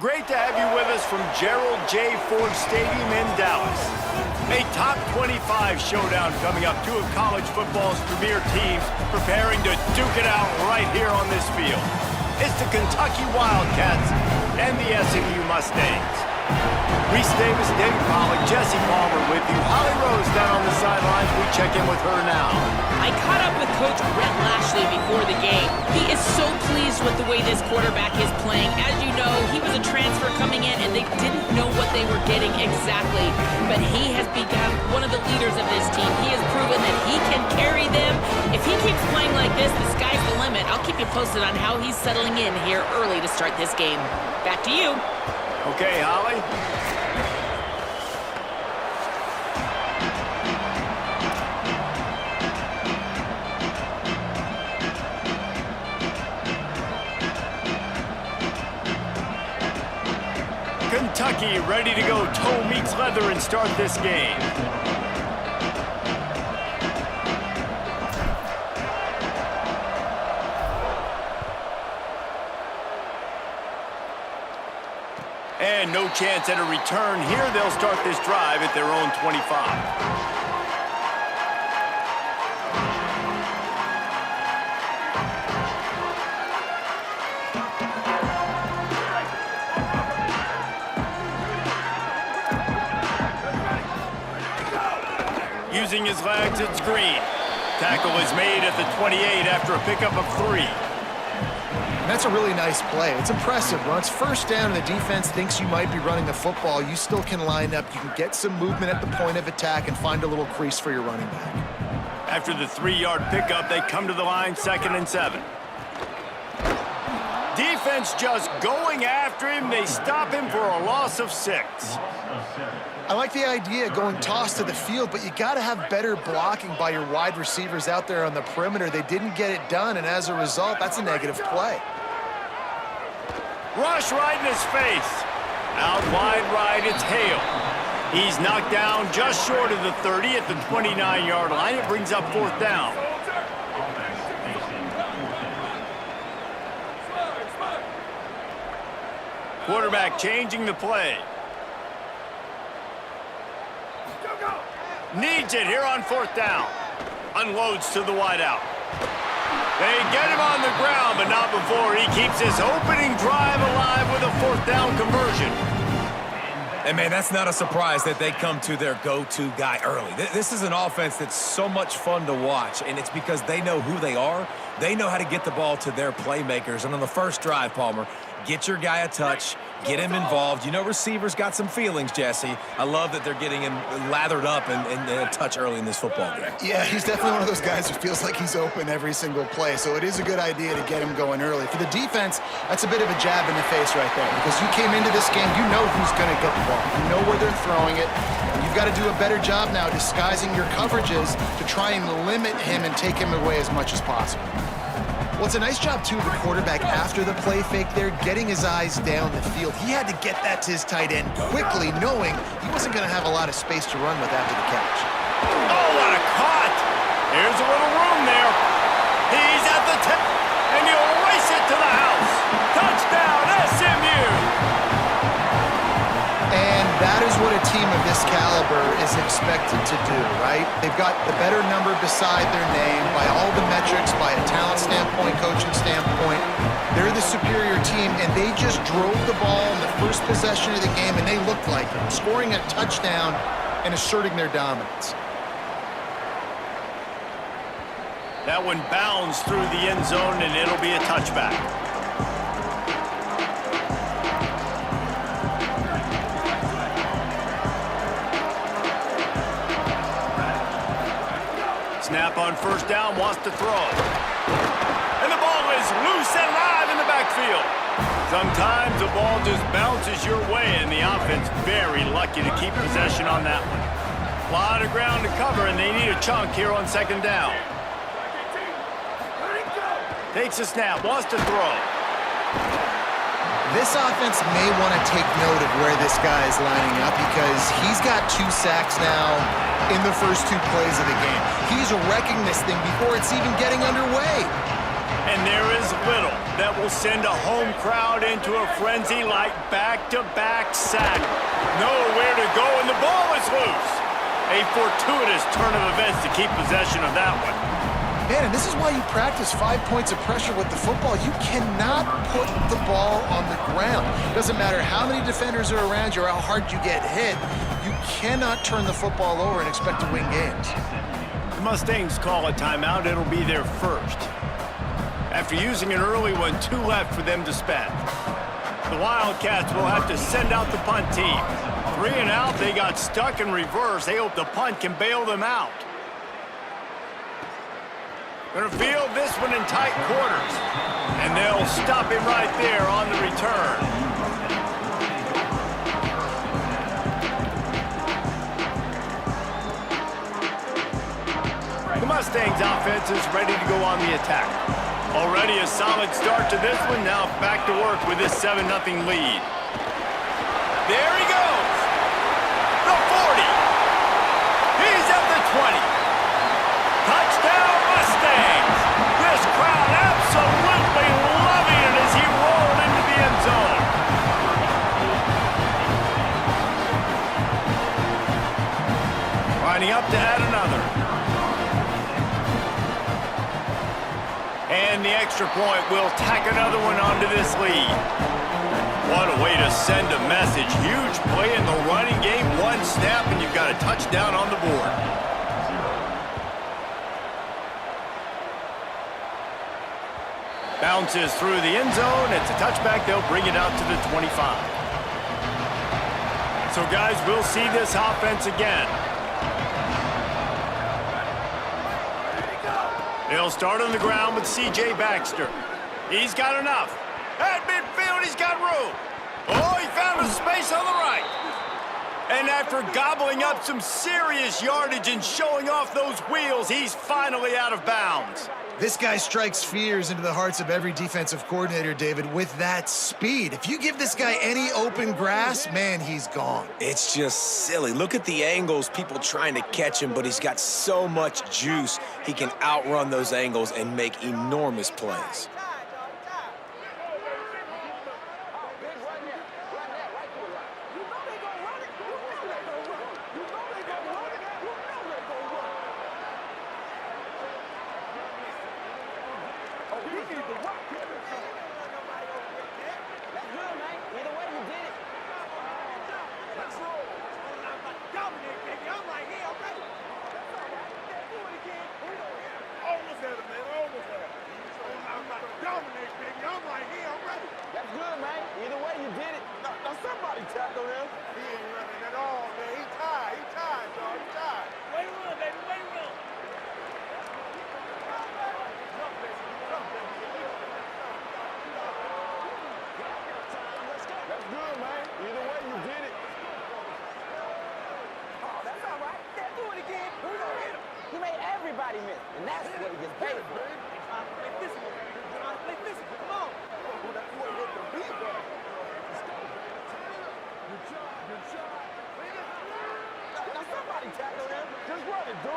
Great to have you with us from Gerald J. Ford Stadium in Dallas. A top 25 showdown coming up. Two of college football's premier teams preparing to duke it out right here on this field. It's the Kentucky Wildcats and the SMU Mustangs. Reese Davis, David Pollack, Jesse Palmer with you. Holly Rose down on the sidelines. We check in with her now. I caught up with Coach Brett Lashley before the game. He is so pleased with the way this quarterback is playing. As you know, he was a transfer coming in, and they didn't know what they were getting exactly. But he has become one of the leaders of this team. He has proven that he can carry them. If he keeps playing like this, the sky's the limit. I'll keep you posted on how he's settling in here early to start this game. Back to you. Okay, Holly. Kentucky ready to go toe meets leather and start this game. And no chance at a return here. They'll start this drive at their own 25. Using his legs, it's Green. Tackle is made at the 28 after a pickup of 3. And that's a really nice play. It's impressive. When it's first down and the defense thinks you might be running the football, you still can line up. You can get some movement at the point of attack and find a little crease for your running back. After the 3-yard pickup, they come to the line, 2nd and 7. Defense just going after him. They stop him for a loss of 6. I like the idea of going toss to the field, but you got to have better blocking by your wide receivers out there on the perimeter. They didn't get it done, and as a result, that's a negative play. Rush right in his face. Out wide right, it's Hale. He's knocked down just short of the 30 at the 29-yard line. It brings up 4th down. Quarterback changing the play. Needs it here on 4th down. Unloads to the wideout. They get him on the ground, but not before he keeps his opening drive alive with a 4th down conversion. And, man, that's not a surprise that they come to their go-to guy early. This is an offense that's so much fun to watch, and it's because they know who they are. They know how to get the ball to their playmakers. And on the first drive, Palmer, get your guy a touch, get him involved. You know receivers got some feelings, Jesse. I love that they're getting him lathered up and a touch early in this football game. Yeah, he's definitely one of those guys who feels like he's open every single play, so it is a good idea to get him going early. For the defense, that's a bit of a jab in the face right there, because you came into this game, you know who's going to get the ball. You know where they're throwing it. You've got to do a better job now disguising your coverages to try and limit him and take him away as much as possible. Well, it's a nice job, too, of the quarterback after the play fake there, getting his eyes down the field. He had to get that to his tight end quickly, knowing he wasn't going to have a lot of space to run with after the catch. Oh, what a caught! There's a little room there. He's at the tip, and he'll race it to the house. Touchdown, SMU! And that is what a team of this caliber is expected to do, right? They've got the better number beside their name by all the metrics, by a talent standpoint, coaching standpoint. They're the superior team, and they just drove the ball in the first possession of the game, and they looked like it, scoring a touchdown and asserting their dominance. That one bounds through the end zone, and it'll be a touchback. Snap on 1st down, wants to throw. And the ball is loose and live in the backfield. Sometimes the ball just bounces your way, and the offense very lucky to keep possession on that one. A lot of ground to cover, and they need a chunk here on 2nd down. Takes a snap, wants to throw. This offense may want to take note of where this guy is lining up, because he's got 2 sacks now in the first 2 plays of the game. He's wrecking this thing before it's even getting underway. And there is little that will send a home crowd into a frenzy like back-to-back sack. Nowhere to go, and the ball is loose. A fortuitous turn of events to keep possession of that one. Man, and this is why you practice 5 points of pressure with the football. You cannot put the ball on the ground. It doesn't matter how many defenders are around you or how hard you get hit. You cannot turn the football over and expect to win games. The Mustangs call a timeout. It'll be their first. After using an early one, 2 left for them to spend. The Wildcats will have to send out the punt team. 3 and out, they got stuck in reverse. They hope the punt can bail them out. Gonna field this one in tight quarters. And they'll stop him right there on the return. The Mustangs offense is ready to go on the attack. Already a solid start to this one. Now back to work with this 7-0 lead. There he goes. The 40. He's at the 20. Touchdown Mustangs. This crowd absolutely loving it as he rolled into the end zone. Lining up to add another. And the extra point will tack another one onto this lead. What a way to send a message. Huge play in the running game. 1 snap and you've got a touchdown on the board. Bounces through the end zone. It's a touchback. They'll bring it out to the 25. So guys, we'll see this offense again. They'll start on the ground with C.J. Baxter. He's got enough. At midfield, he's got room. Oh, he found a space on the right. And after gobbling up some serious yardage and showing off those wheels, he's finally out of bounds. This guy strikes fears into the hearts of every defensive coordinator, David, with that speed. If you give this guy any open grass, man, he's gone. It's just silly. Look at the angles, people trying to catch him, but he's got so much juice. He can outrun those angles and make enormous plays. And that's what he gets paid for. Come on. Now somebody tackle him. Just run it, dude.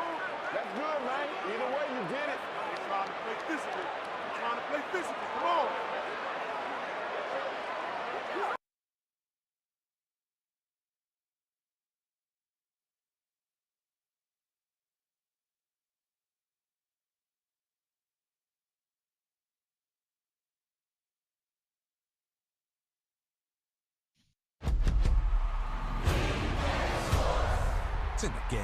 That's good, man. Either way, you did it. He's trying to play physical. Come on. It's in the game.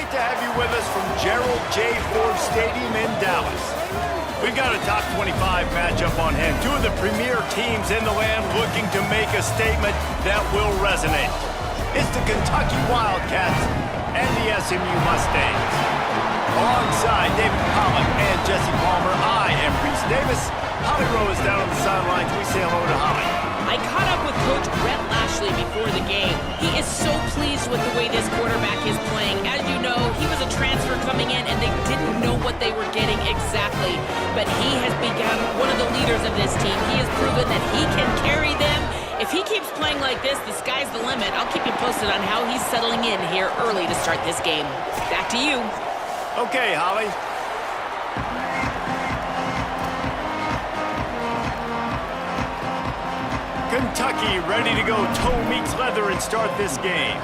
to have you with us from Gerald J. Ford Stadium in Dallas. We've got a top 25 matchup on hand. Two of the premier teams in the land looking to make a statement that will resonate. It's the Kentucky Wildcats and the SMU Mustangs. Alongside David Pollock and Jesse Palmer, I am Reese Davis. Holly Rowe is down on the sidelines. We say hello to Holly. I caught up with Coach Brett Lashley before the game. He is so pleased with the way this quarterback is playing. As you know, he was a transfer coming in, and they didn't know what they were getting exactly. But he has become one of the leaders of this team. He has proven that he can carry them. If he keeps playing like this, the sky's the limit. I'll keep you posted on how he's settling in here early to start this game. Back to you. Okay, Holly. Kentucky ready to go toe meets leather and start this game.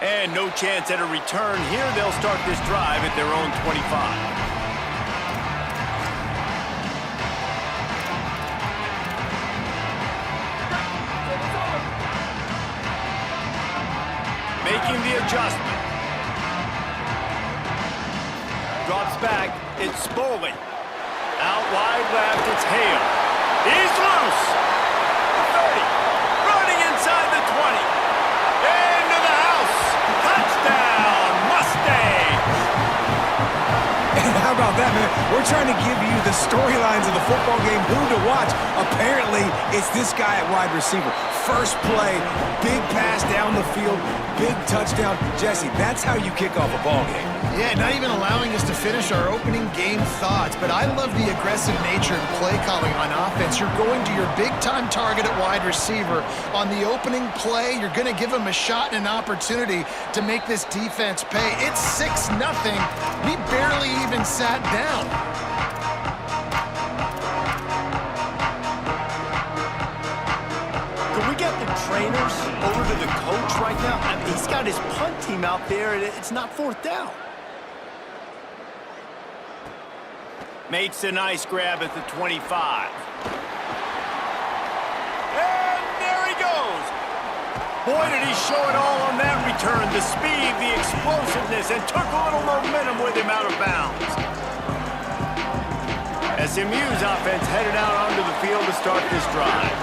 And no chance at a return here. They'll start this drive at their own 25. Making the adjustment. Drops back. It's Spoley. Out wide left, it's Hale. He's loose. 30. Running inside the 20. Into the house. Touchdown, Mustangs. How about that, man? We're trying to give you the storylines of the football game, who to watch. Apparently, it's this guy at wide receiver. First play, big pass down the field, big touchdown. Jesse, that's how you kick off a ball game. Yeah, not even allowing us to finish our opening game thoughts, but I love the aggressive nature and play calling on offense. You're going to your big-time target at wide receiver. On the opening play, you're going to give him a shot and an opportunity to make this defense pay. It's 6-0. We barely even sat down. Can we get the trainers over to the coach right now? I mean, he's got his punt team out there, and it's not fourth down. Makes a nice grab at the 25. And there he goes. Boy, did he show it all on that return. The speed, the explosiveness, and took a little momentum with him out of bounds. SMU's offense headed out onto the field to start this drive.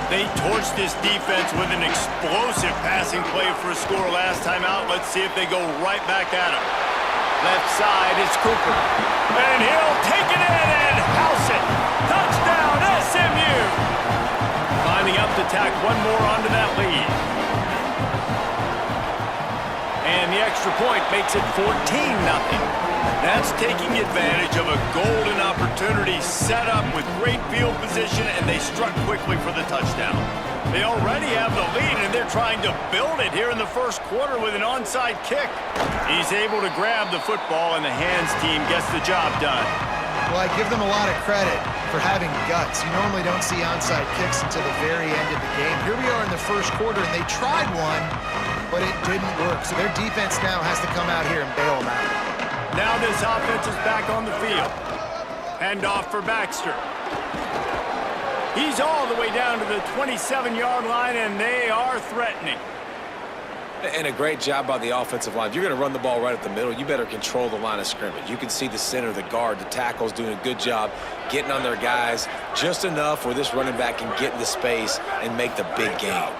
They torched this defense with an explosive passing play for a score last time out. Let's see if they go right back at him. Left side, it's Cooper. And he'll take it in and house it. Touchdown, SMU. Lining up to tack one more onto that lead. And the extra point makes it 14-0. That's taking advantage of a golden opportunity set up with great field position, and they struck quickly for the touchdown. They already have the lead, and they're trying to build it here in the first quarter with an onside kick. He's able to grab the football, and the hands team gets the job done. Well, I give them a lot of credit for having guts. You normally don't see onside kicks until the very end of the game. Here we are in the first quarter, and they tried one, but it didn't work. So their defense now has to come out here and bail them out. Now this offense is back on the field. Handoff for Baxter. He's all the way down to the 27-yard line, and they are threatening. And a great job by the offensive line. If you're going to run the ball right at the middle, you better control the line of scrimmage. You can see the center, the guard, the tackles doing a good job getting on their guys just enough where this running back can get in the space and make the big game.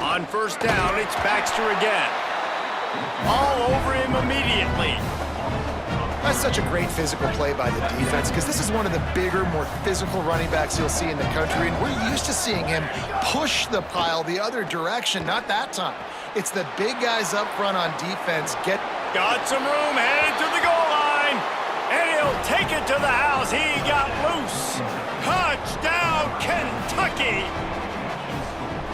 On first down, it's Baxter again. All over him immediately. That's such a great physical play by the defense because this is one of the bigger, more physical running backs you'll see in the country, and we're used to seeing him push the pile the other direction. Not that time. It's the big guys up front on defense. Got some room, headed to the goal line, and he'll take it to the house. He got loose. Touchdown, Kentucky!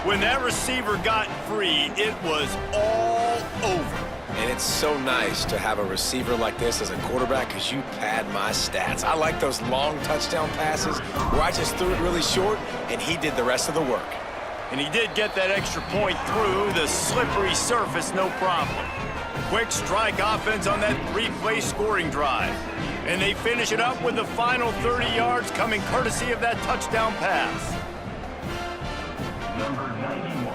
When that receiver got free, it was all over. And it's so nice to have a receiver like this as a quarterback because you pad my stats. I like those long touchdown passes where I just threw it really short and he did the rest of the work. And he did get that extra point through the slippery surface, no problem. Quick strike offense on that three-play scoring drive. And they finish it up with the final 30 yards coming courtesy of that touchdown pass. Number 91,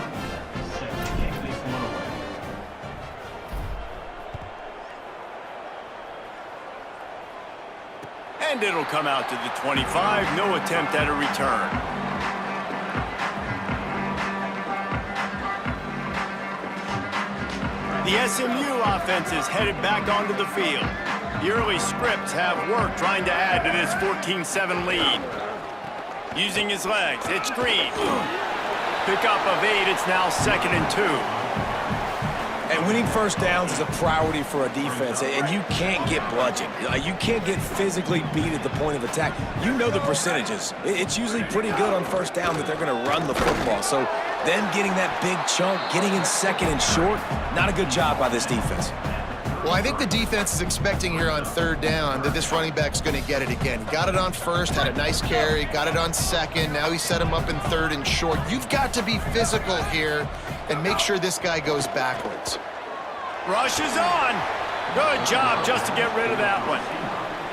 And it'll come out to the 25. No attempt at a return. The SMU offense is headed back onto the field. The early scripts have worked trying to add to this 14-7 lead. Using his legs, it's Green. Pickup of 8, it's now 2nd and 2. And winning first downs is a priority for a defense, and you can't get bludgeoned. You can't get physically beat at the point of attack. You know the percentages. It's usually pretty good on first down that they're going to run the football. So them getting that big chunk, getting in 2nd and short, not a good job by this defense. Well, I think the defense is expecting here on 3rd down that this running back's going to get it again. Got it on 1st, had a nice carry, got it on 2nd. Now he set him up in 3rd and short. You've got to be physical here and make sure this guy goes backwards. Rush is on. Good job just to get rid of that one.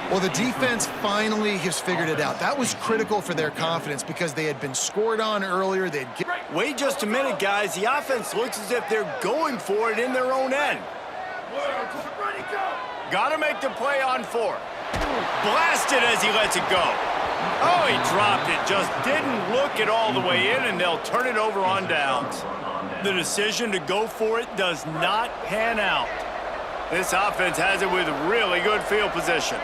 Well, the defense finally has figured it out. That was critical for their confidence because they had been scored on earlier. Wait just a minute, guys. The offense looks as if they're going for it in their own end. Got to make the play on 4. Blasted as he lets it go. Oh, he dropped it. Just didn't look it all the way in, and they'll turn it over on downs. The decision to go for it does not pan out. This offense has it with really good field position.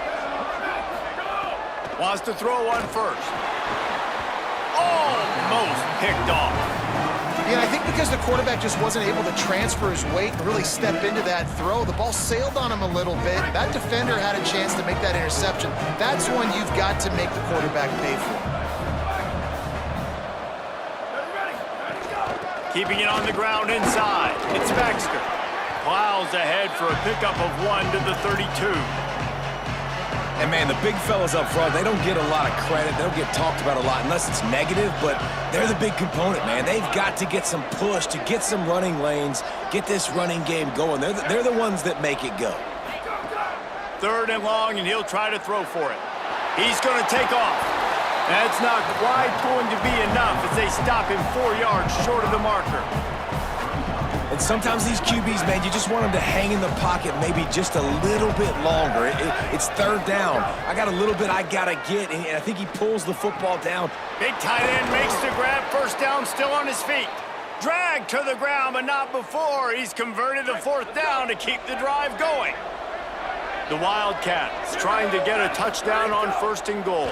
Wants to throw one first. Almost picked off. Yeah, I think because the quarterback just wasn't able to transfer his weight and really step into that throw, the ball sailed on him a little bit. That defender had a chance to make that interception. That's one you've got to make the quarterback pay for. Keeping it on the ground inside. It's Baxter. Plows ahead for a pickup of 1 to the 32. And, man, the big fellas up front, they don't get a lot of credit. They don't get talked about a lot unless it's negative, but they're the big component, man. They've got to get some push, to get some running lanes, get this running game going. They're the ones that make it go. 3rd and long, and he'll try to throw for it. He's going to take off. That's not quite going to be enough as they stop him 4 yards short of the marker. And sometimes these QBs, man, you just want them to hang in the pocket maybe just a little bit longer. It's 3rd down. I got a little bit I got to get, and I think he pulls the football down. Big tight end makes the grab. 1st down, still on his feet. Dragged to the ground, but not before. He's converted the 4th down to keep the drive going. The Wildcats trying to get a touchdown on 1st and goal.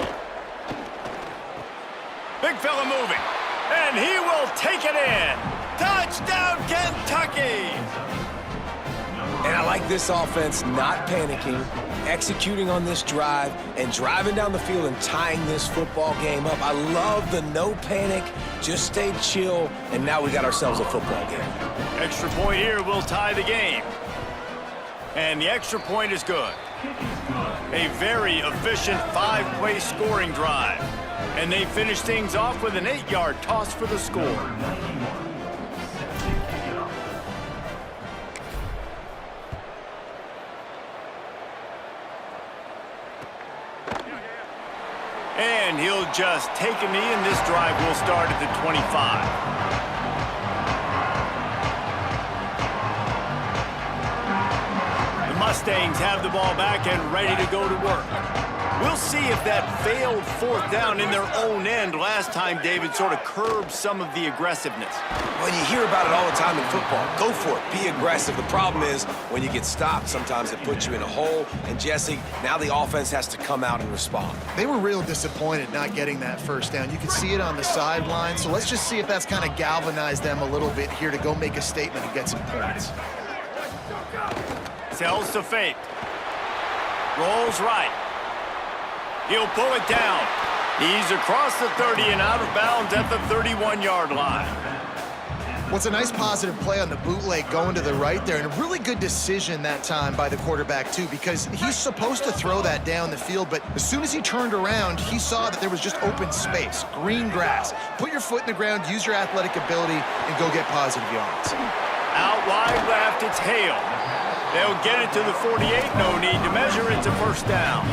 Big fella moving, and he will take it in. Touchdown, Kentucky! And I like this offense not panicking, executing on this drive, and driving down the field and tying this football game up. I love the no panic, just stay chill, and now we got ourselves a football game. Extra point here will tie the game. And the extra point is good. A very efficient 5-play scoring drive. And they finish things off with an 8-yard toss for the score. And he'll just take a knee, and this drive will start at the 25. The Mustangs have the ball back and ready to go to work. We'll see if that failed 4th down in their own end last time, David, sort of curbed some of the aggressiveness. Well, you hear about it all the time in football. Go for it. Be aggressive. The problem is when you get stopped, sometimes it puts you in a hole. And, Jesse, now the offense has to come out and respond. They were real disappointed not getting that 1st down. You could see it on the sideline. So let's just see if that's kind of galvanized them a little bit here to go make a statement and get some points. Sells to fake. Rolls right. He'll pull it down. He's across the 30 and out of bounds at the 31-yard line. What's a nice positive play on the bootleg going to the right there, and a really good decision that time by the quarterback, too, because he's supposed to throw that down the field, but as soon as he turned around, he saw that there was just open space, green grass. Put your foot in the ground, use your athletic ability, and go get positive yards. Out wide left, it's Hale. They'll get it to the 48. No need to measure. It's a 1st down.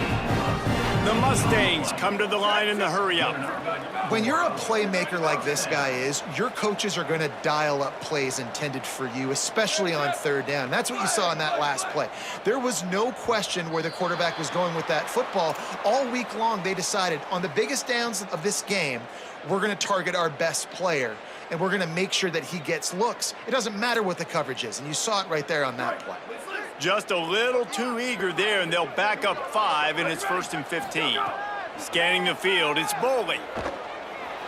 The Mustangs come to the line in the hurry-up. When you're a playmaker like this guy is, your coaches are going to dial up plays intended for you, especially on third down. That's what you saw in that last play. There was no question where the quarterback was going with that football. All week long, they decided on the biggest downs of this game, we're going to target our best player, and we're going to make sure that he gets looks. It doesn't matter what the coverage is, and you saw it right there on that play. Just a little too eager there, and they'll back up 5, and it's 1st and 15. Scanning the field, it's Boley.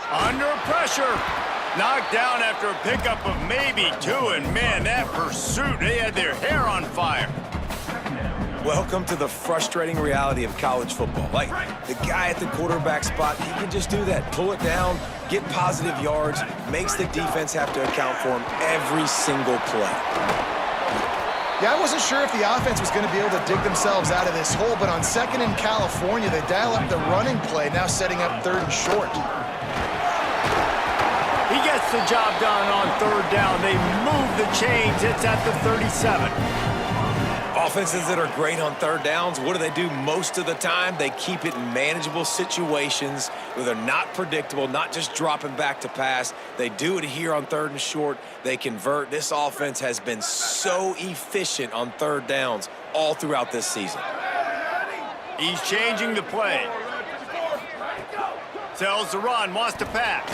Under pressure. Knocked down after a pickup of maybe 2, and man, that pursuit, they had their hair on fire. Welcome to the frustrating reality of college football. Like, the guy at the quarterback spot, he can just do that. Pull it down, get positive yards, makes the defense have to account for him every single play. Yeah, I wasn't sure if the offense was going to be able to dig themselves out of this hole, but on 2nd and California, they dial up the running play, now setting up 3rd and short. He gets the job done on 3rd down. They move the chains. It's at the 37. Offenses that are great on 3rd downs, what do? Most of the time, they keep it in manageable situations where they're not predictable, not just dropping back to pass. They do it here on 3rd and short. They convert. This offense has been so efficient on 3rd downs all throughout this season. He's changing the play. Tells the run, wants to pass.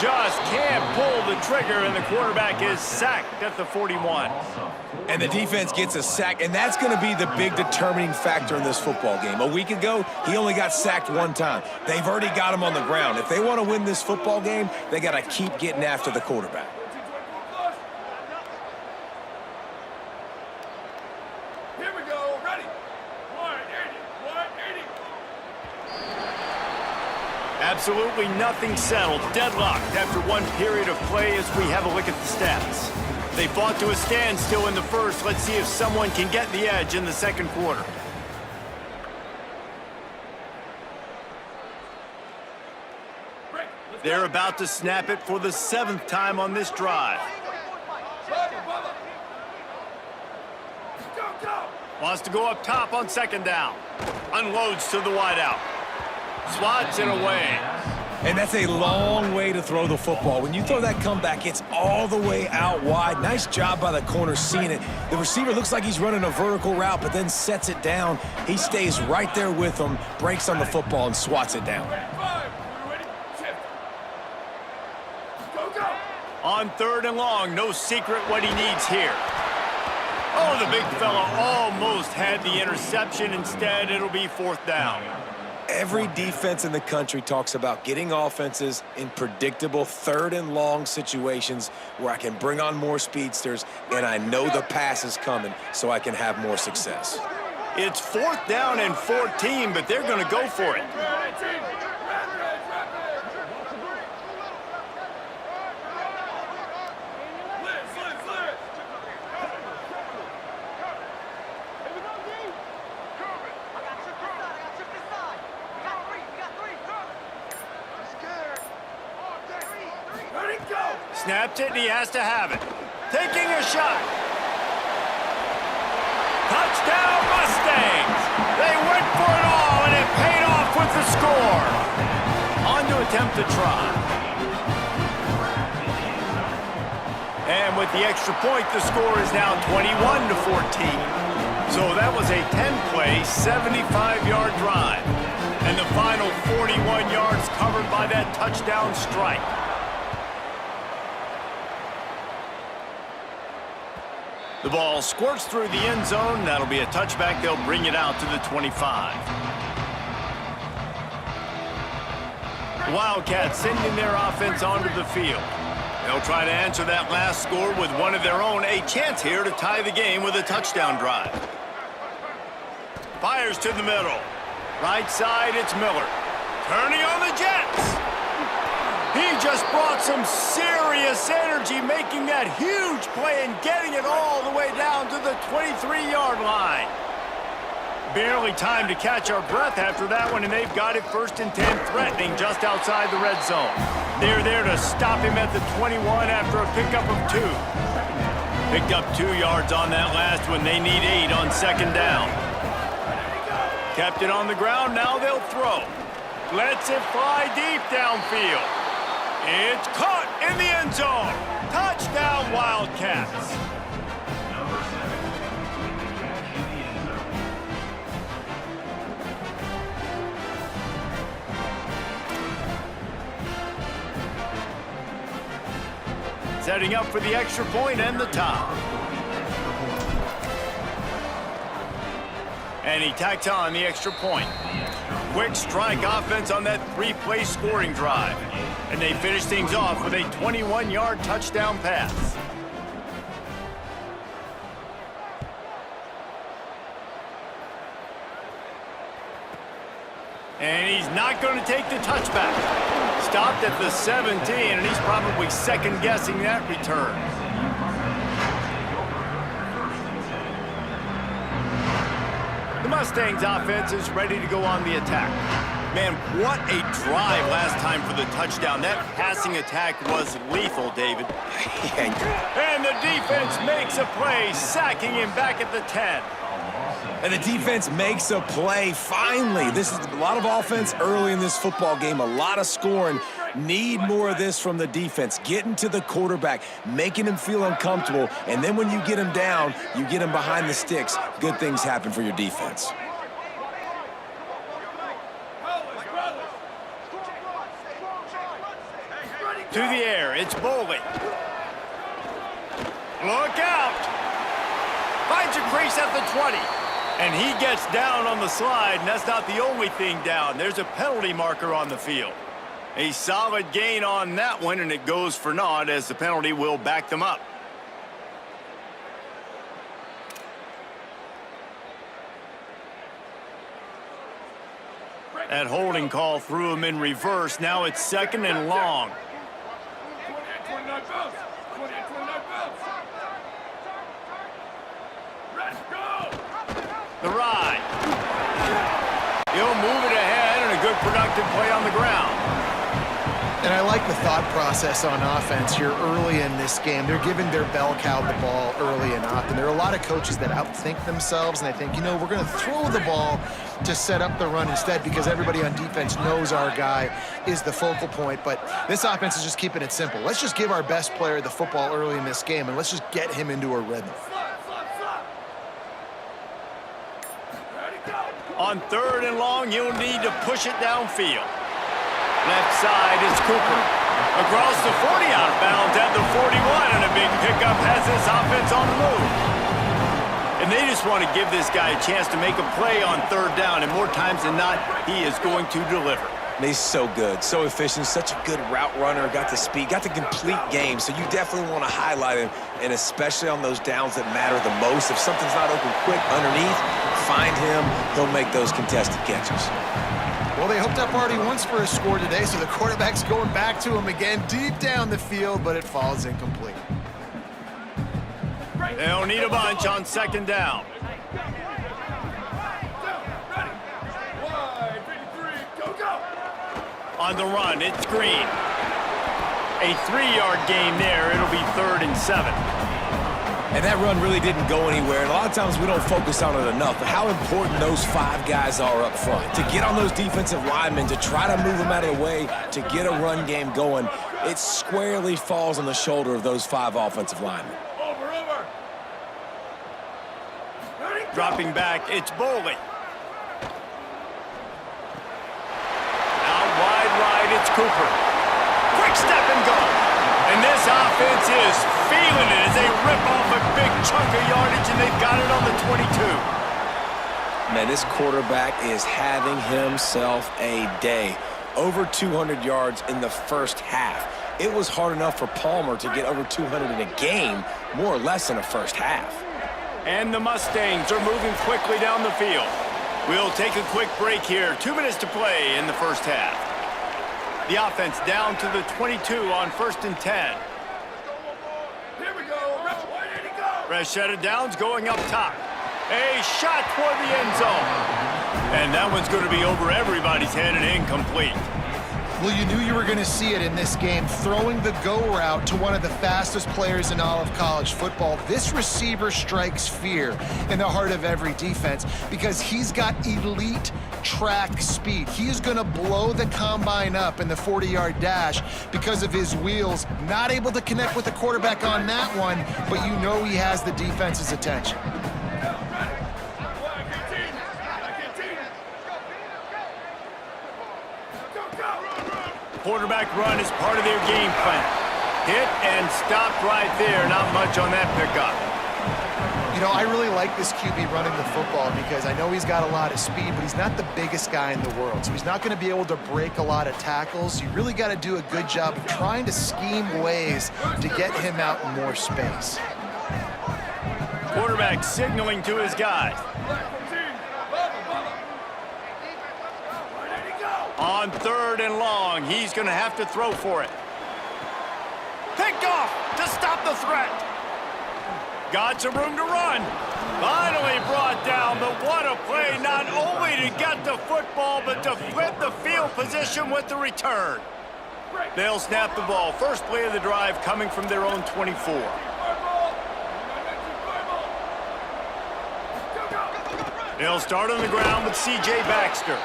Just can't pull the trigger, and the quarterback is sacked at the 41. And the defense gets a sack, and that's going to be the big determining factor in this football game. A week ago, he only got sacked 1 time. They've already got him on the ground. If they want to win this football game, they got to keep getting after the quarterback. Here we go. Ready. 180. Absolutely nothing settled. Deadlocked after 1 period of play as we have a look at the stats. They fought to a standstill in the first. Let's see if someone can get the edge in the 2nd quarter. They're about to snap it for the 7th time on this drive. Wants to go up top on 2nd down. Unloads to the wideout. Swats it away. And that's a long way to throw the football. When you throw that comeback, it's all the way out wide. Nice job by the corner seeing it. The receiver looks like he's running a vertical route, but then sets it down. He stays right there with him, breaks on the football, and swats it down. On 3rd and long, no secret what he needs here. Oh, the big fella almost had the interception. Instead, it'll be 4th down. Every defense in the country talks about getting offenses in predictable 3rd and long situations where I can bring on more speedsters and I know the pass is coming so I can have more success. It's 4th down and 14, but they're going to go for it. Snaps it, and he has to have it. Taking a shot. Touchdown, Mustangs! They went for it all, and it paid off with the score. On to attempt to try. And with the extra point, the score is now 21-14. So that was a 10-play, 75-yard drive. And the final 41 yards covered by that touchdown strike. The ball squirts through the end zone. That'll be a touchback. They'll bring it out to the 25. The Wildcats sending their offense onto the field. They'll try to answer that last score with one of their own. A chance here to tie the game with a touchdown drive. Fires to the middle. Right side, it's Miller. Turning on the Jets. He just brought some serious energy, making that huge play and getting it all the way down to the 23-yard line. Barely time to catch our breath after that one, and they've got it 1st and 10, threatening just outside the red zone. They're there to stop him at the 21 after a pickup of 2. Picked up 2 yards on that last one. They need 8 on 2nd down. Kept it on the ground, now they'll throw. Lets it fly deep downfield. It's caught in the end zone. Touchdown, Wildcats. Setting up for the extra point and the tie. And he tacks on the extra point. Quick strike offense on that three-play scoring drive. And they finish things off with a 21-yard touchdown pass. And he's not going to take the touchback. Stopped at the 17, and he's probably second-guessing that return. The Mustangs offense is ready to go on the attack. Man, what a drive last time for the touchdown. That passing attack was lethal, David. And the defense makes a play, sacking him back at the 10. And the defense makes a play, finally. This is a lot of offense early in this football game, a lot of scoring. Need more of this from the defense. Getting to the quarterback, making him feel uncomfortable, and then when you get him down, you get him behind the sticks. Good things happen for your defense. To the air, it's Boley. Look out! Finds a crease at the 20. And he gets down on the slide, and that's not the only thing down. There's a penalty marker on the field. A solid gain on that one, and it goes for naught as the penalty will back them up. That holding call threw him in reverse. Now it's second and long. The ride. He'll move it ahead, and a good productive play on the ground. And I like the thought process on offense here early in this game. They're giving their bell cow the ball early and often. There are a lot of coaches that outthink themselves, and they think, you know, we're going to throw the ball to set up the run instead because everybody on defense knows our guy is the focal point. But this offense is just keeping it simple. Let's just give our best player the football early in this game, and let's just get him into a rhythm. On third and long, you'll need to push it downfield. Left side is Cooper. Across the 40, out of bounds at the 41, and a big pickup has this offense on the move. And they just want to give this guy a chance to make a play on third down, and more times than not, he is going to deliver. He's so good, so efficient, such a good route runner, got the speed, got the complete game, so you definitely want to highlight him, and especially on those downs that matter the most. If something's not open quick underneath, find him, he'll make those contested catches. Well, they hooked up already once for a score today, so the quarterback's going back to him again deep down the field, but it falls incomplete. They'll need a bunch on second down. On the run, it's Green. A 3-yard gain there. It'll be 3rd and 7. And that run really didn't go anywhere, and a lot of times we don't focus on it enough, but how important those 5 guys are up front. To get on those defensive linemen, to try to move them out of the way, to get a run game going, it squarely falls on the shoulder of those 5 offensive linemen. Dropping back, it's Boley. Out wide right, it's Cooper. Quick step and go. And this offense is feeling it as they rip off a big chunk of yardage, and they've got it on the 22. Man, this quarterback is having himself a day. Over 200 yards in the first half. It was hard enough for Palmer to get over 200 in a game, more or less in the first half. And the Mustangs are moving quickly down the field. We'll take a quick break here. 2 minutes to play in the first half. The offense down to the 22 on 1st and 10. Here we go. Where did he go? Rashada Downs going up top. A shot toward the end zone. And that one's going to be over everybody's head and incomplete. Well, you knew you were going to see it in this game, throwing the go route to one of the fastest players in all of college football. This receiver strikes fear in the heart of every defense because he's got elite track speed. He is going to blow the combine up in the 40-yard dash because of his wheels. Not able to connect with the quarterback on that one, but you know he has the defense's attention. Quarterback run is part of their game plan. Hit and stopped right there. Not much on that pickup. You know, I really like this QB running the football because I know he's got a lot of speed, but he's not the biggest guy in the world. So he's not going to be able to break a lot of tackles. You really got to do a good job of trying to scheme ways to get him out in more space. Quarterback signaling to his guys. On 3rd and long, he's going to have to throw for it. Picked off to stop the threat. Got some room to run. Finally brought down, but what a play, not only to get the football, but to flip the field position with the return. They'll snap the ball. First play of the drive coming from their own 24. They'll start on the ground with C.J. Baxter.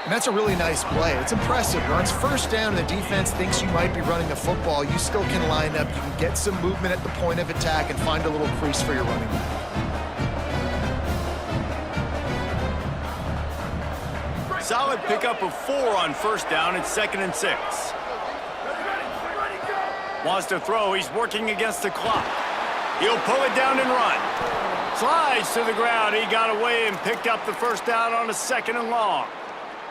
And that's a really nice play. It's impressive. Runs first down, and the defense thinks you might be running the football. You still can line up. You can get some movement at the point of attack and find a little crease for your running back. Solid pickup of 4 on first down. It's 2nd and 6. Wants to throw. He's working against the clock. He'll pull it down and run. Slides to the ground. He got away and picked up the first down on a 2nd and long.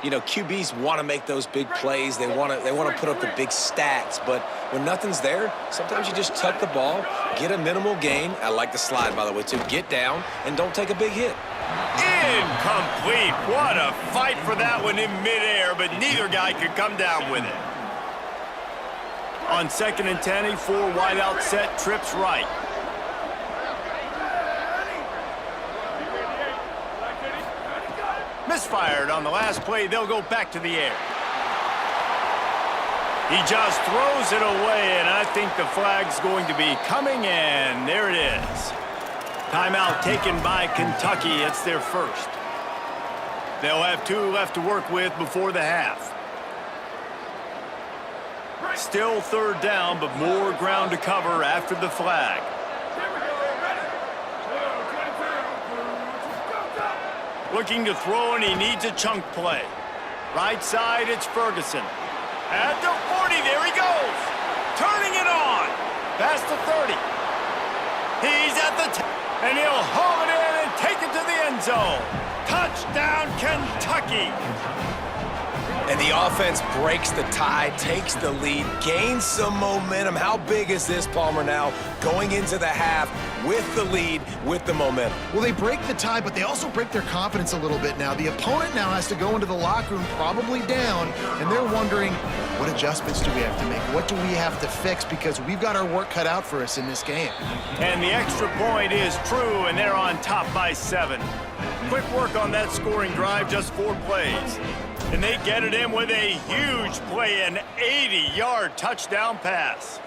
You know, QBs want to make those big plays. They want to put up the big stats. But when nothing's there, sometimes you just tuck the ball, get a minimal gain. I like the slide, by the way, too. Get down and don't take a big hit. Incomplete. What a fight for that one in midair, but neither guy could come down with it. On 2nd and 10, a 4 wide out set, trips right. Misfired on the last play. They'll go back to the air. He just throws it away, and I think the flag's going to be coming in. There it is. Timeout taken by Kentucky. It's their first. They'll have 2 left to work with before the half. Still 3rd down, but more ground to cover after the flag. Looking to throw, and he needs a chunk play. Right side, it's Ferguson. At the 40, there he goes. Turning it on. Past the 30. He's at the 10, and he'll haul it in and take it to the end zone. Touchdown, Kentucky. And the offense breaks the tie, takes the lead, gains some momentum. How big is this, Palmer, now going into the half with the lead, with the momentum? Well, they break the tie, but they also break their confidence a little bit now. The opponent now has to go into the locker room probably down, and they're wondering, what adjustments do we have to make? What do we have to fix? Because we've got our work cut out for us in this game. And the extra point is true, and they're on top by 7. Quick work on that scoring drive, just 4 plays. And they get it in with a huge play, an 80-yard touchdown pass.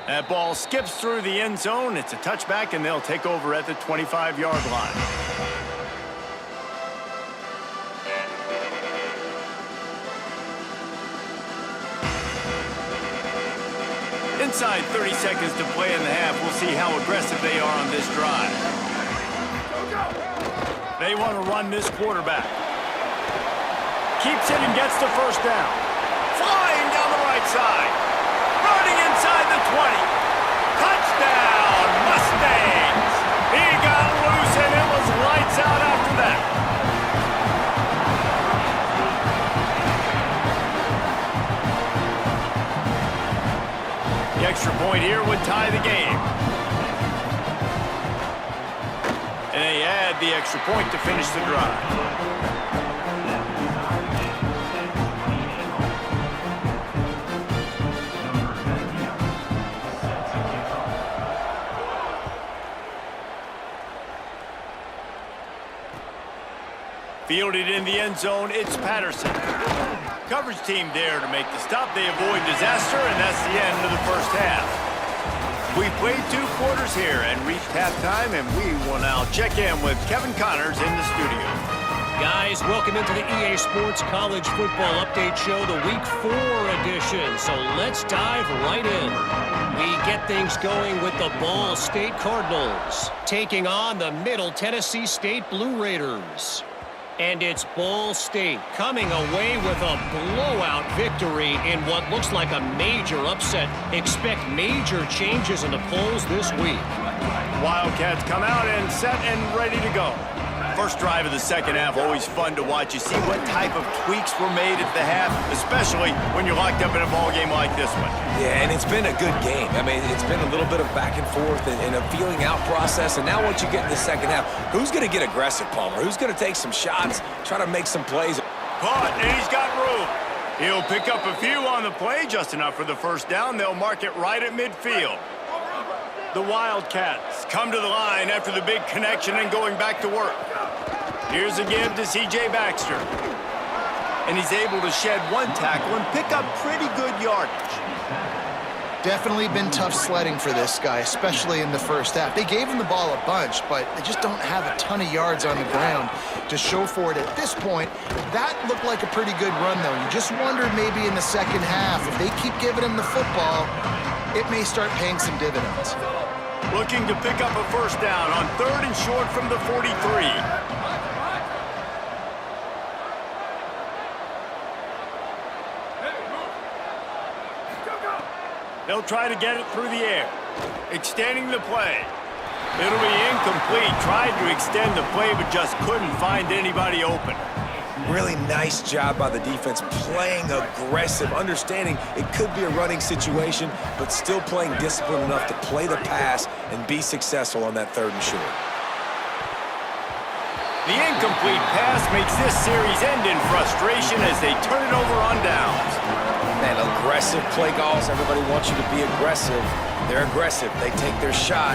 That ball skips through the end zone. It's a touchback, and they'll take over at the 25-yard line. Inside 30 seconds to play in the half. We'll see how aggressive they are on this drive. They want to run this quarterback. Keeps it and gets the first down. Flying down the right side. Running inside the 20. Touchdown, Mustangs. He got loose, and it was lights out after that. The extra point here would tie the game. And they add the extra point to finish the drive. Fielded in the end zone, it's Patterson. Coverage team there to make the stop. They avoid disaster, and that's the end of the first half. We played 2 quarters here and reached halftime, and we will now check in with Kevin Connors in the studio. Guys, welcome into the EA Sports College Football Update Show, the Week 4 edition. So let's dive right in. We get things going with the Ball State Cardinals taking on the Middle Tennessee State Blue Raiders. And it's Ball State coming away with a blowout victory in what looks like a major upset. Expect major changes in the polls this week. Wildcats come out and set and ready to go. First drive of the second half, always fun to watch. You see what type of tweaks were made at the half, especially when you're locked up in a ball game like this one. Yeah, and it's been a good game. I mean, it's been a little bit of back and forth and a feeling out process. And now once you get in the second half, who's going to get aggressive, Palmer? Who's going to take some shots, try to make some plays? Caught, and he's got room. He'll pick up a few on the play, just enough for the first down. They'll mark it right at midfield. The Wildcats come to the line after the big connection and going back to work. Here's a give to C.J. Baxter. And he's able to shed 1 tackle and pick up pretty good yardage. Definitely been tough sledding for this guy, especially in the first half. They gave him the ball a bunch, but they just don't have a ton of yards on the ground to show for it at this point. That looked like a pretty good run, though. You just wondered maybe in the second half, if they keep giving him the football, it may start paying some dividends. Looking to pick up a first down on 3rd and short from the 43. They'll try to get it through the air. Extending the play. It'll be incomplete. Tried to extend the play, but just couldn't find anybody open. Really nice job by the defense, playing aggressive, understanding it could be a running situation, but still playing disciplined enough to play the pass and be successful on that 3rd and short. The incomplete pass makes this series end in frustration as they turn it over on downs. Man, aggressive play calls. Everybody wants you to be aggressive. They're aggressive. They take their shot.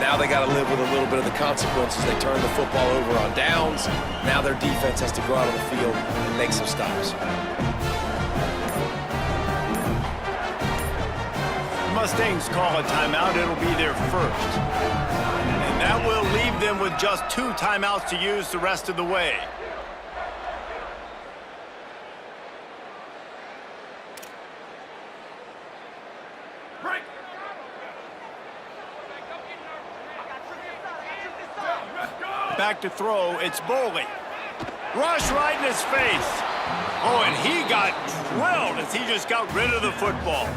Now they got to live with a little bit of the consequences. They turn the football over on downs. Now their defense has to go out on the field and make some stops. Mustangs call a timeout. It'll be their first. And that will leave them with just 2 timeouts to use the rest of the way. Back to throw, it's Boley. Rush right in his face. Oh, and he got drilled as he just got rid of the football.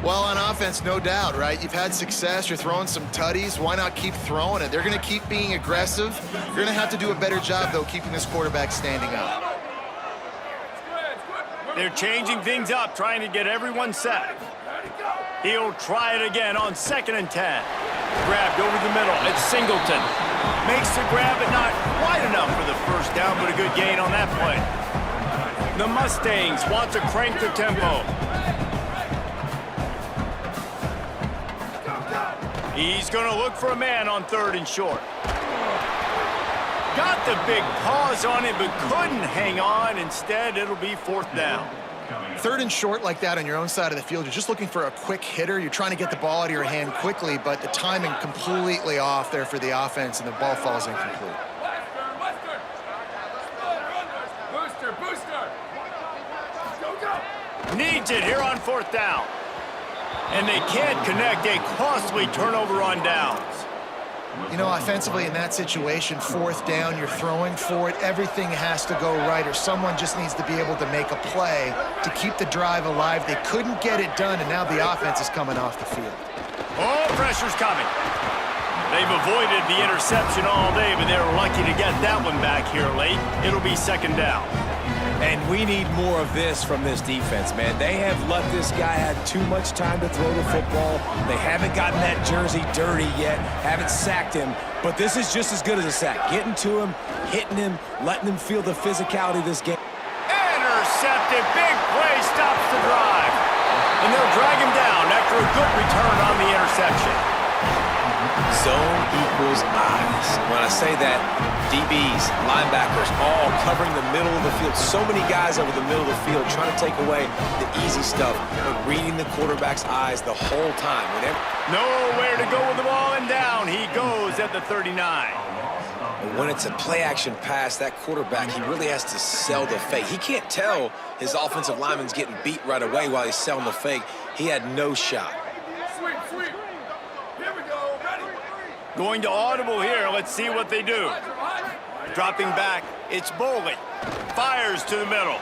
Well, on offense, no doubt, right? You've had success. You're throwing some tutties. Why not keep throwing it? They're going to keep being aggressive. You're going to have to do a better job, though, keeping this quarterback standing up. They're changing things up, trying to get everyone set. He'll try it again on 2nd and 10. Grabbed over the middle. It's Singleton. Makes the grab, but not quite enough for the first down, but a good gain on that play. The Mustangs want to crank the tempo. He's going to look for a man on 3rd and short. Got the big pause on it, but couldn't hang on. Instead, it'll be 4th down. 3rd and short like that on your own side of the field, you're just looking for a quick hitter. You're trying to get the ball out of your hand quickly, but the timing completely off there for the offense, and the ball falls incomplete. Needs it here on 4th down. And they can't connect a costly turnover on downs. You know, offensively in that situation, 4th down, you're throwing for it. Everything has to go right, or someone just needs to be able to make a play to keep the drive alive. They couldn't get it done, and now the offense is coming off the field. Oh, pressure's coming. They've avoided the interception all day, but they're lucky to get that one back here late. It'll be 2nd down. And we need more of this from this defense, man. They have let this guy have too much time to throw the football. They haven't gotten that jersey dirty yet, haven't sacked him, but this is just as good as a sack. Getting to him, hitting him, letting him feel the physicality of this game. Intercepted, big play, stops the drive. And they'll drag him down after a good return on the interception. Zone equals eyes. When I say that, DBs, linebackers, all covering the middle of the field. So many guys over the middle of the field trying to take away the easy stuff, but reading the quarterback's eyes the whole time. Nowhere to go with the ball, and down he goes at the 39. When it's a play-action pass, that quarterback, he really has to sell the fake. He can't tell his offensive lineman's getting beat right away while he's selling the fake. He had no shot. Sweep. Here we go. Ready. Going to audible here. Let's see what they do. Dropping back, it's Boley. Fires to the middle.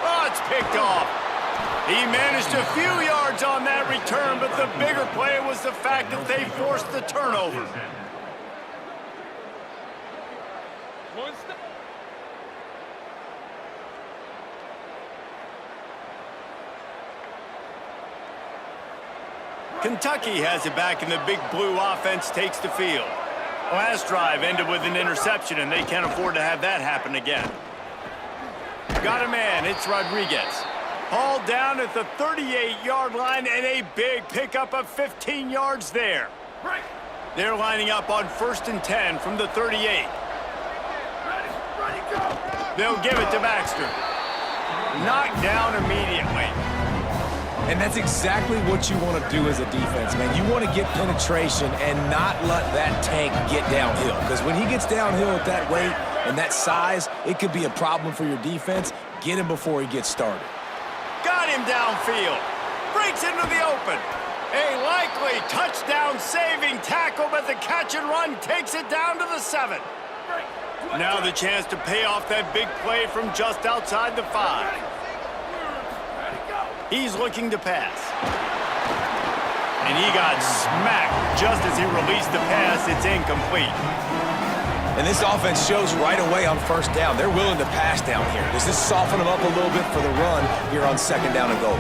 Oh, it's picked off. He managed a few yards on that return, but the bigger play was the fact that they forced the turnover. Kentucky has it back, and the big blue offense takes the field. Last drive ended with an interception, and they can't afford to have that happen again. Got a man, it's Rodriguez. Hauled down at the 38-yard line, and a big pickup of 15 yards there. They're lining up on 1st and 10 from the 38. They'll give it to Baxter. Knocked down immediately. And that's exactly what you want to do as a defense, man. You want to get penetration and not let that tank get downhill. Because when he gets downhill at that weight and that size, it could be a problem for your defense. Get him before he gets started. Got him downfield. Breaks into the open. A likely touchdown-saving tackle, but the catch and run takes it down to the 7. Now the chance to pay off that big play from just outside the 5. He's looking to pass. And he got smacked just as he released the pass. It's incomplete. And this offense shows right away on 1st down. They're willing to pass down here. Does this soften them up a little bit for the run here on 2nd down and goal?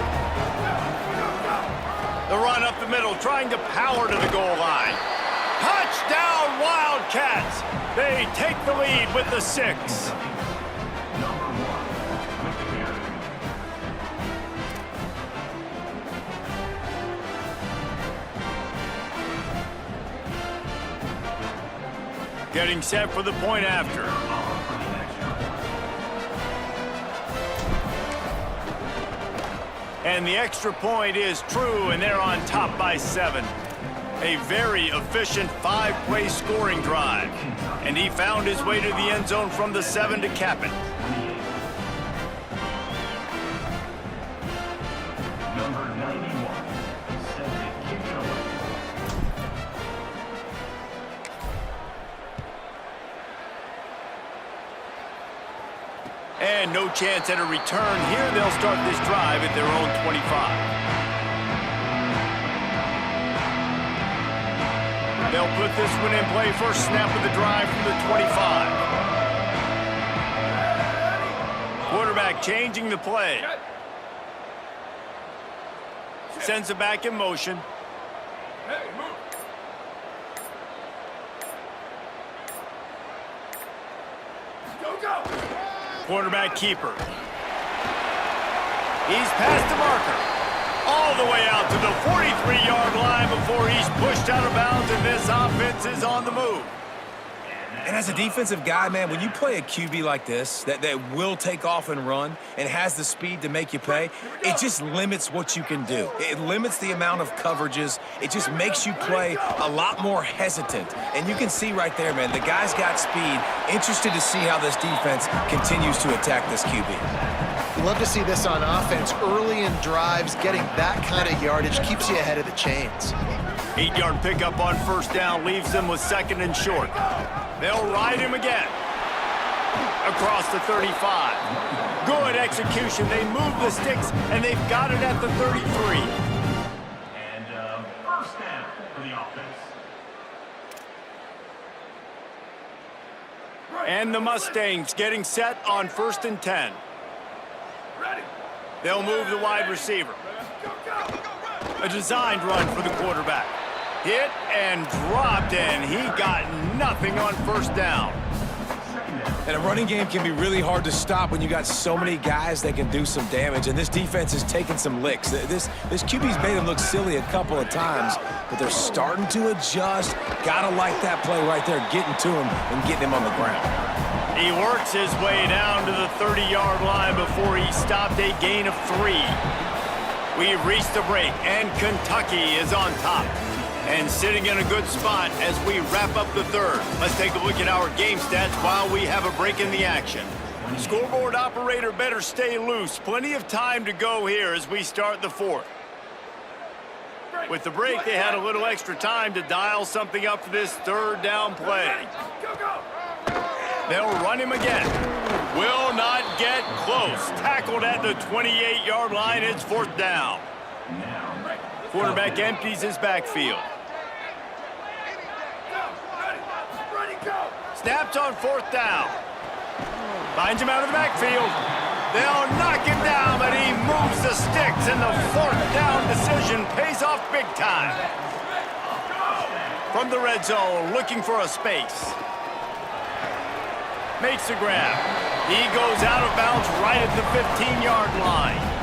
The run up the middle, trying to power to the goal line. Touchdown, Wildcats! They take the lead with the 6. Getting set for the point after. And the extra point is true, and they're on top by 7. A very efficient 5-play scoring drive. And he found his way to the end zone from the 7 to cap it. Number 91, And no chance at a return here. They'll start this drive at their own 25. They'll put this one in play. First snap of the drive from the 25. Quarterback changing the play. Sends it back in motion. Quarterback keeper. He's past the marker. All the way out to the 43-yard line before he's pushed out of bounds, and this offense is on the move. And as a defensive guy, man, when you play a QB like this that will take off and run and has the speed to make you pay, it just limits what you can do. It limits the amount of coverages. It just makes you play a lot more hesitant. And you can see right there, man, the guy's got speed. Interested to see how this defense continues to attack this QB. Love to see this on offense. Early in drives, getting that kind of yardage keeps you ahead of the chains. 8-yard pickup on 1st down leaves them with 2nd and short. They'll ride him again. Across the 35. Good execution. They move the sticks, and they've got it at the 33. And 1st down for the offense. And the Mustangs getting set on 1st and 10. They'll move the wide receiver. A designed run for the quarterback. Hit and dropped, and he got nothing on 1st down. And a running game can be really hard to stop when you got so many guys that can do some damage. And this defense is taking some licks. This QB's made them look silly a couple of times, but they're starting to adjust. Gotta like that play right there, getting to him and getting him on the ground. He works his way down to the 30-yard line before he stopped a gain of 3. We've reached the break, and Kentucky is on top. And sitting in a good spot as we wrap up the third. Let's take a look at our game stats while we have a break in the action. Scoreboard operator better stay loose. Plenty of time to go here as we start the fourth. With the break, they had a little extra time to dial something up for this third down play. They'll run him again. Will not get close. Tackled at the 28-yard line. It's fourth down. Quarterback empties his backfield. Snaps on fourth down. Finds him out of the backfield. They'll knock him down, but he moves the sticks, and the fourth down decision pays off big time. From the red zone, looking for a space. Makes the grab. He goes out of bounds right at the 15-yard line.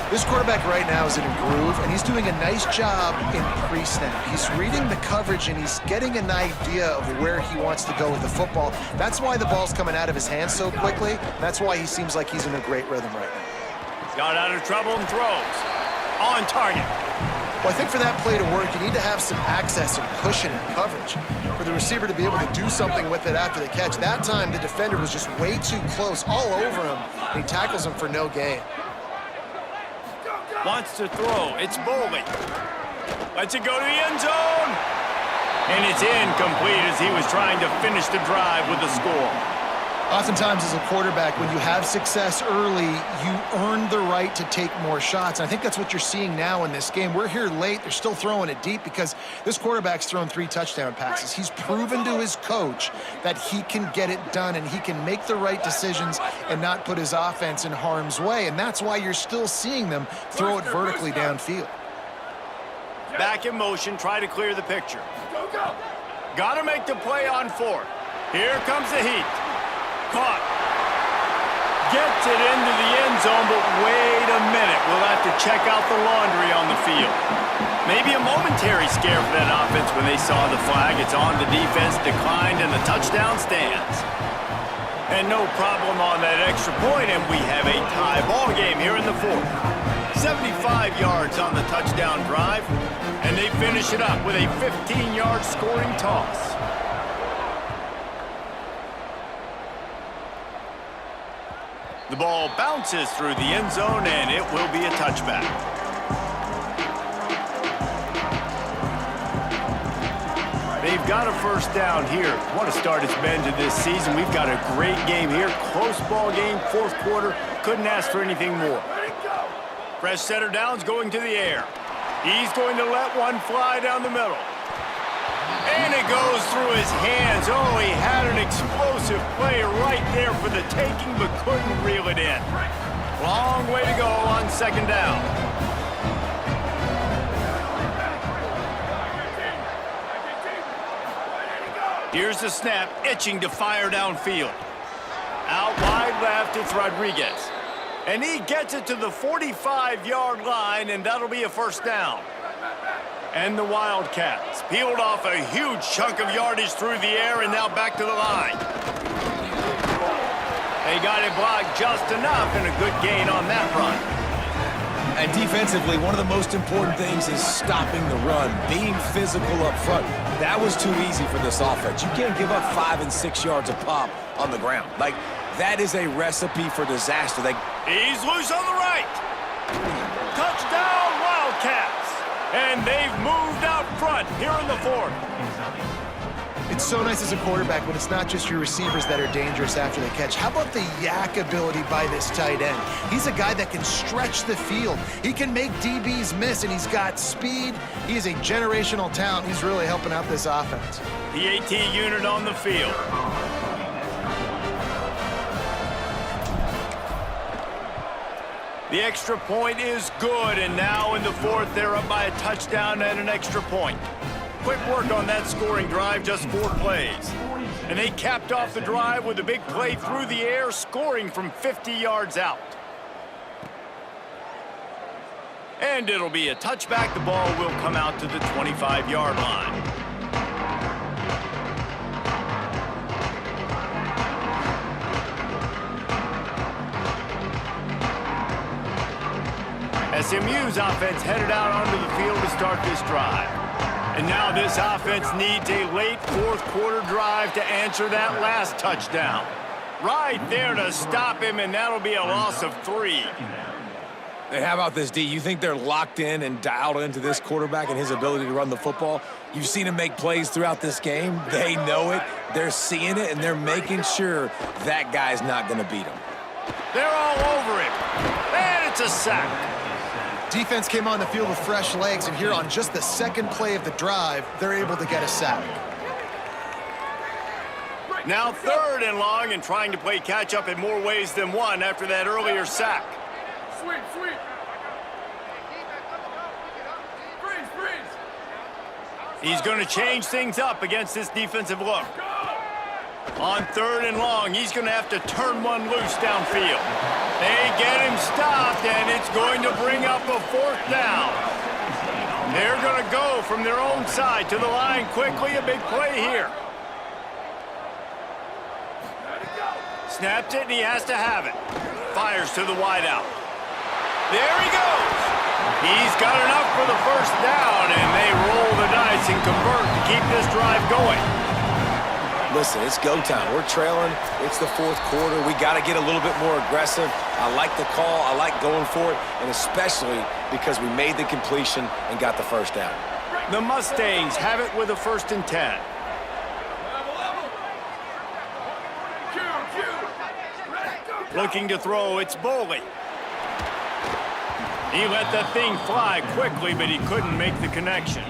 This quarterback right now is in a groove, and he's doing a nice job in pre-snap. He's reading the coverage, and he's getting an idea of where he wants to go with the football. That's why the ball's coming out of his hands so quickly. That's why he seems like he's in a great rhythm right now. Got out of trouble and throws. On target. Well, I think for that play to work, you need to have some access and cushion and coverage. For the receiver to be able to do something with it after the catch. That time, the defender was just way too close, all over him, and he tackles him for no gain. Wants to throw. It's Bowling. Lets it go to the end zone. And it's incomplete as he was trying to finish the drive with a score. Oftentimes as a quarterback, when you have success early, you earn the right to take more shots. And I think that's what you're seeing now in this game. We're here late. They're still throwing it deep because this quarterback's thrown 3 touchdown passes. He's proven to his coach that he can get it done and he can make the right decisions and not put his offense in harm's way. And that's why you're still seeing them throw it vertically downfield. Back in motion, try to clear the picture. Got to make the play on fourth. Here comes the heat. Caught. Gets it into the end zone, but wait a minute. We'll have to check out the laundry on the field. Maybe a momentary scare for that offense when they saw the flag. It's on the defense, declined, and the touchdown stands. And no problem on that extra point, and we have a tie ball game here in the fourth. 75 yards on the touchdown drive, and they finish it up with a 15-yard scoring toss. The ball bounces through the end zone, and it will be a touchback. They've got a first down here. What a start it's been to this season. We've got a great game here. Close ball game, fourth quarter. Couldn't ask for anything more. Fresh setter downs going to the air. He's going to let one fly down the middle. And it goes through his hands. Oh, he had an explosive play right there for the taking, but couldn't reel it in. Long way to go on second down. Here's the snap, itching to fire downfield. Out wide left, it's Rodriguez. And he gets it to the 45-yard line, and that'll be a first down. And the Wildcats peeled off a huge chunk of yardage through the air and now back to the line. They got it blocked just enough and a good gain on that run. And defensively, one of the most important things is stopping the run, being physical up front. That was too easy for this offense. You can't give up 5 and 6 yards a pop on the ground. Like, that is a recipe for disaster. He's loose on the right. Touchdown, Wildcats. And they've moved out front here in the fourth. It's so nice as a quarterback when it's not just your receivers that are dangerous after the catch. How about the yak ability by this tight end? He's a guy that can stretch the field. He can make DBs miss, and he's got speed. He is a generational talent. He's really helping out this offense. The AT unit on the field. The extra point is good, and now in the fourth, they're up by a touchdown and an extra point. Quick work on that scoring drive, just 4 plays. And they capped off the drive with a big play through the air, scoring from 50 yards out. And it'll be a touchback. The ball will come out to the 25-yard line. SMU's offense headed out onto the field to start this drive. And now this offense needs a late fourth-quarter drive to answer that last touchdown. Right there to stop him, and that'll be a loss of 3. Hey, how about this, D? You think they're locked in and dialed into this quarterback and his ability to run the football? You've seen him make plays throughout this game. They know it, they're seeing it, and they're making sure that guy's not going to beat him. They're all over him, and it's a sack. Defense came on the field with fresh legs, and here on just the second play of the drive, they're able to get a sack. Now 3rd and long, and trying to play catch-up in more ways than one after that earlier sack. Sweep, sweep. Freeze, freeze. He's going to change things up against this defensive look. On 3rd and long, he's going to have to turn one loose downfield. They get him stopped, and it's going to bring up a 4th down. They're going to go from their own side to the line quickly. A big play here. Snaps it, and he has to have it. Fires to the wideout. There he goes. He's got enough for the 1st down, and they roll the dice and convert to keep this drive going. Listen, it's go time. We're trailing. It's the 4th quarter. We got to get a little bit more aggressive. I like the call. I like going for it, and especially because we made the completion and got the 1st down. The Mustangs have it with a 1st and 10. Looking to throw, it's Boley. He let that thing fly quickly, but he couldn't make the connection.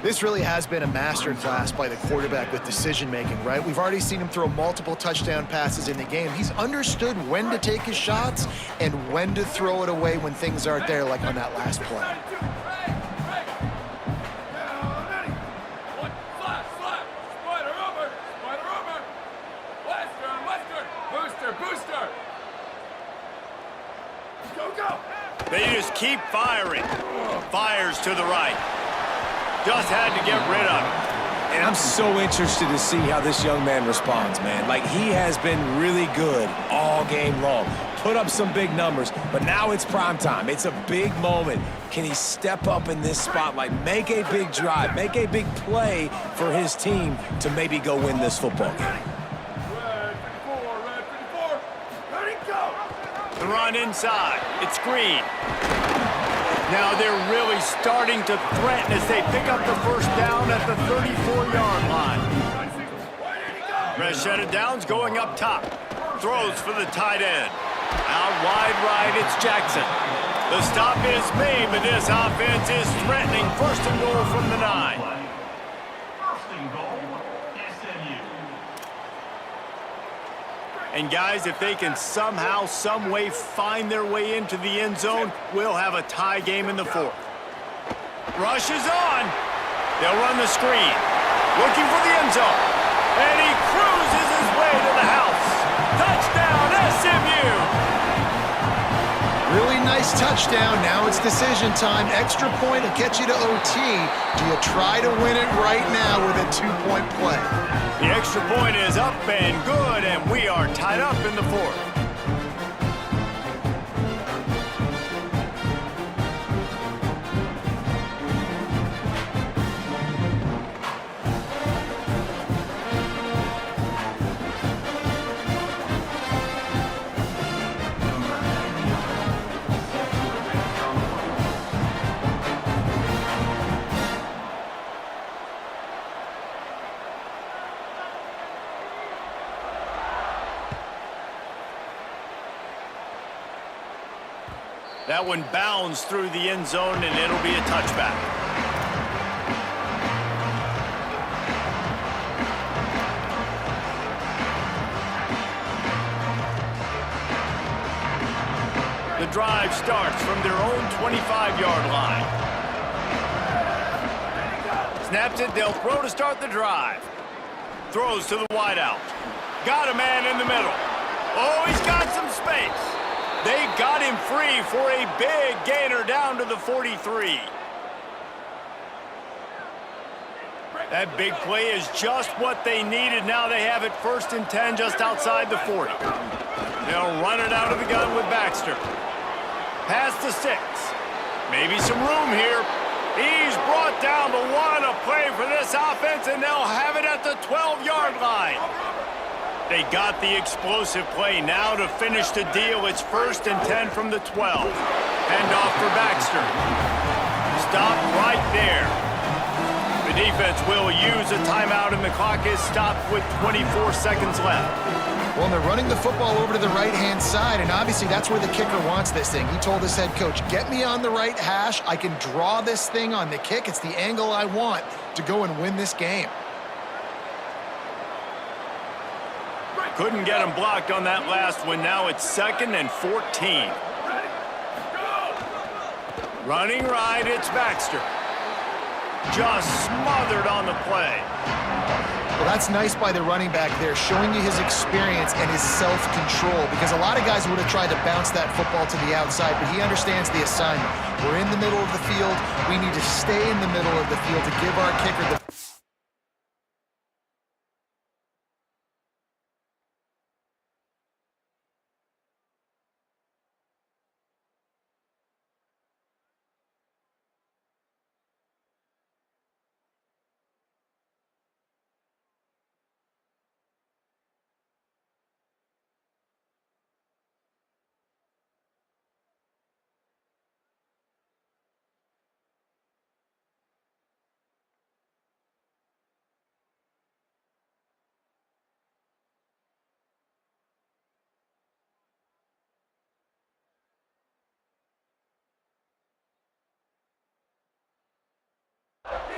This really has been a masterclass by the quarterback with decision-making, right? We've already seen him throw multiple touchdown passes in the game. He's understood when to take his shots and when to throw it away when things aren't there, like on that last play. They just keep firing. Fires to the right. Just had to get rid of it. And I'm so interested to see how this young man responds, man. Like, he has been really good all game long. Put up some big numbers, but now it's prime time. It's a big moment. Can he step up in this spotlight, make a big drive, make a big play for his team to maybe go win this football game? The run inside. It's Green. Now they're really starting to threaten as they pick up the 1st down at the 34-yard line. Fresh set of downs going up top. Throws for the tight end. Out wide right, it's Jackson. The stop is made, but this offense is threatening. 1st and goal from the 9. 1st and goal, SMU. And guys, if they can somehow, some way find their way into the end zone, we'll have a tie game in the 4th. Rush is on. They'll run the screen. Looking for the end zone. And he cruises his way to the house. Touchdown, SMU! Really nice touchdown. Now it's decision time. Extra point will get you to OT. Do you try to win it right now with a 2-point play? The extra point is up and good, and we are tied up in the 4th. That one bounds through the end zone, and it'll be a touchback. The drive starts from their own 25-yard line. Snaps it, they'll throw to start the drive. Throws to the wideout. Got a man in the middle. Oh, he's got some space. They got him free for a big gainer down to the 43. That big play is just what they needed. Now they have it 1st and 10 just outside the 40. They'll run it out of the gun with Baxter. Pass to 6. Maybe some room here. He's brought down, but what a play for this offense, and they'll have it at the 12-yard line. They got the explosive play. Now to finish the deal, it's 1st and 10 from the 12. Hand off for Baxter. Stop right there. The defense will use a timeout, and the clock is stopped with 24 seconds left. Well, they're running the football over to the right-hand side, and obviously that's where the kicker wants this thing. He told his head coach, get me on the right hash. I can draw this thing on the kick. It's the angle I want to go and win this game. Couldn't get him blocked on that last one. Now it's 2nd and 14. Running right, it's Baxter. Just smothered on the play. Well, that's nice by the running back there, showing you his experience and his self-control, because a lot of guys would have tried to bounce that football to the outside, but he understands the assignment. We're in the middle of the field. We need to stay in the middle of the field to give our kicker the...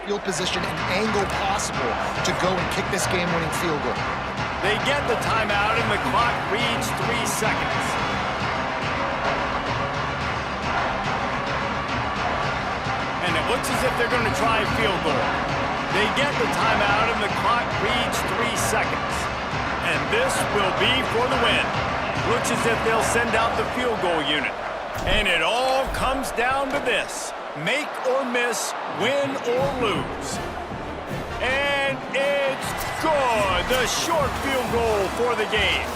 field position and angle possible to go and kick this game-winning field goal. They get the timeout, and the clock reads 3 seconds. And it looks as if they're going to try a field goal. They get the timeout, and the clock reads 3 seconds. And this will be for the win. Looks as if they'll send out the field goal unit. And it all comes down to this. Make or miss, win or lose. And it's good. The short field goal for the game.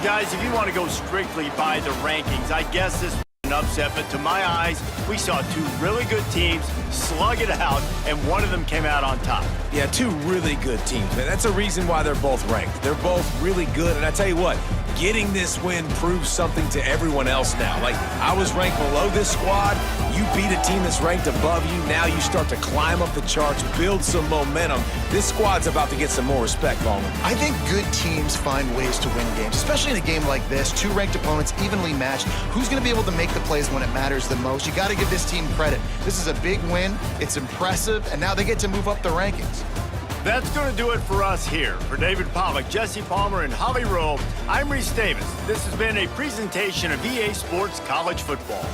Guys, if you want to go strictly by the rankings, I guess this was an upset, but to my eyes, we saw 2 really good teams slug it out, and one of them came out on top. Yeah, 2 really good teams, man. That's a reason why they're both ranked. They're both really good, and I tell you what, getting this win proves something to everyone else now. Like, I was ranked below this squad. You beat a team that's ranked above you. Now you start to climb up the charts, build some momentum. This squad's about to get some more respect, Ballman. I think good teams find ways to win games, especially in a game like this. 2 ranked opponents, evenly matched. Who's going to be able to make the plays when it matters the most? You got to give this team credit. This is a big win. It's impressive, and now they get to move up the rankings. That's going to do it for us here. For David Pollack, Jesse Palmer, and Holly Rowe, I'm Reese Davis. This has been a presentation of EA Sports College Football.